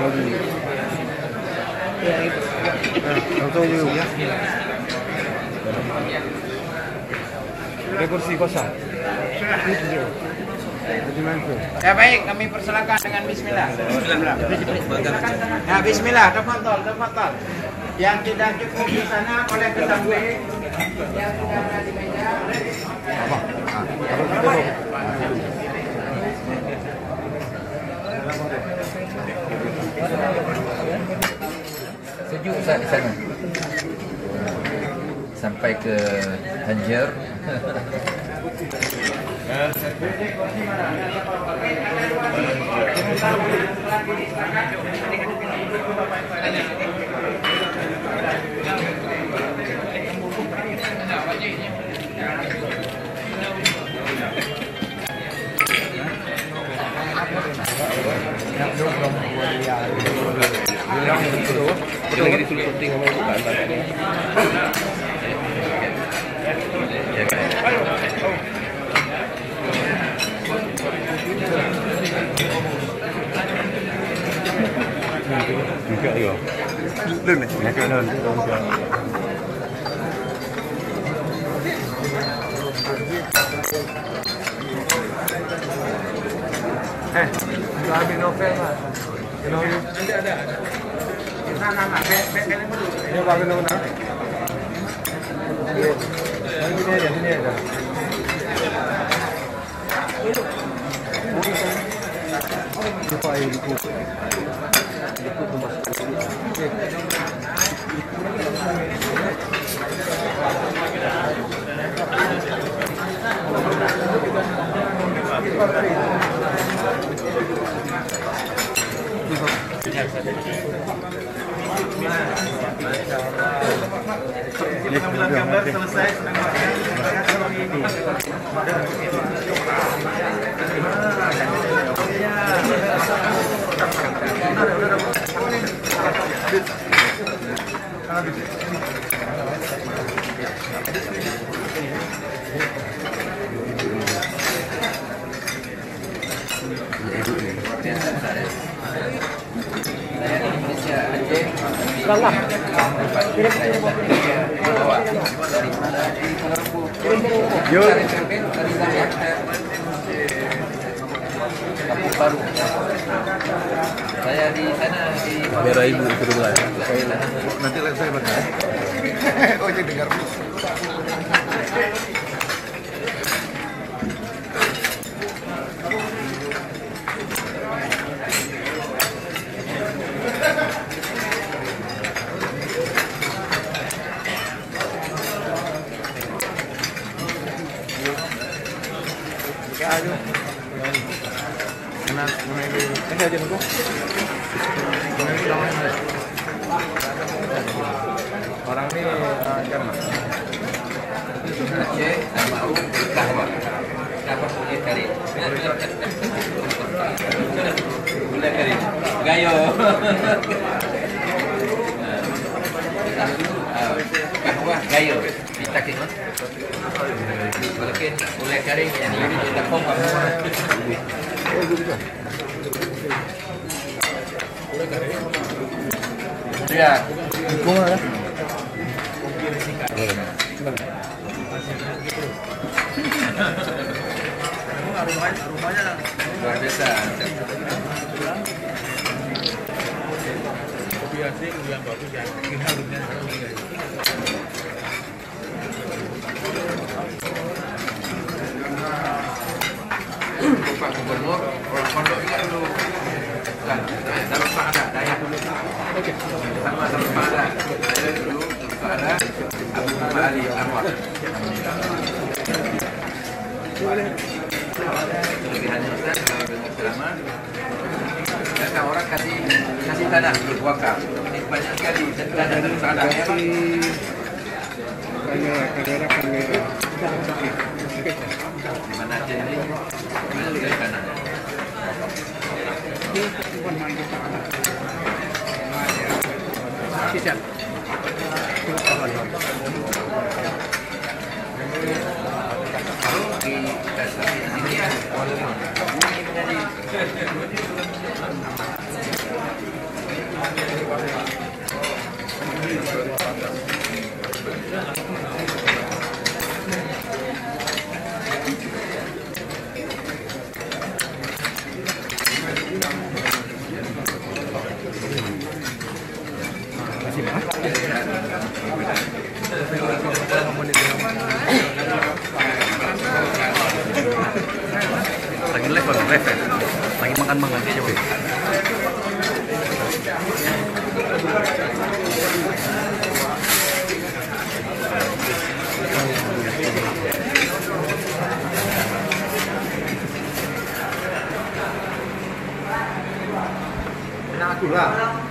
lagi. Langsung je ya. Ada kursi kosong. Ya baik, kami persilakan dengan bismillah. Ya bismillah, tafadhol. Yang tidak cukup di sana boleh ke samping. Yang tidak ada di meja. Sejuk Ustaz di sana. Sampai ke Tanjir. Lagi disuruh penting sama bukan antaranya. Juga ya. Lên này, nhà chơi lên chứ không chơi. Jual ambil novel lah. Ada. Nah, ini bagus mana? Sini aja. Lupa ini buku. Pengambilan gambar selesai, sedang pakai ini. Baru. Saya di sana di Merah ibu itu dulu lah. Nanti saya baca. Oh jadi dengar. Orang ni macam Aceh sama kahwa. Kahwa punya kari. Gula kari. Gayo. Kahwa gayo. Kita kena. Mungkin gula kari yang ini kita pompa. oh gitu. Ya. Kau mana? Rumahnya Luar biasa. kopi asli yang bagus ya. Harumnya. Pak Gubernur, orang pondok juga dulu. Bukan, dalam Pak ada, daya dulu. Sama Pak ada, daya dulu, Pak ada, Abu Muhammad Ali Anwar. Kelebihannya Ustaz, kalau dengan selama, kadang orang kasih tanah dulu, wakaf. Ini banyak sekali tanah dan tanah. Kamera. Di mana aja ini, mana juga tanah. Siap. Di dasar ini ya, bumi menjadi Lagi live kan? Live ya? Lagi makan-makan dia coba. Enak aku lah.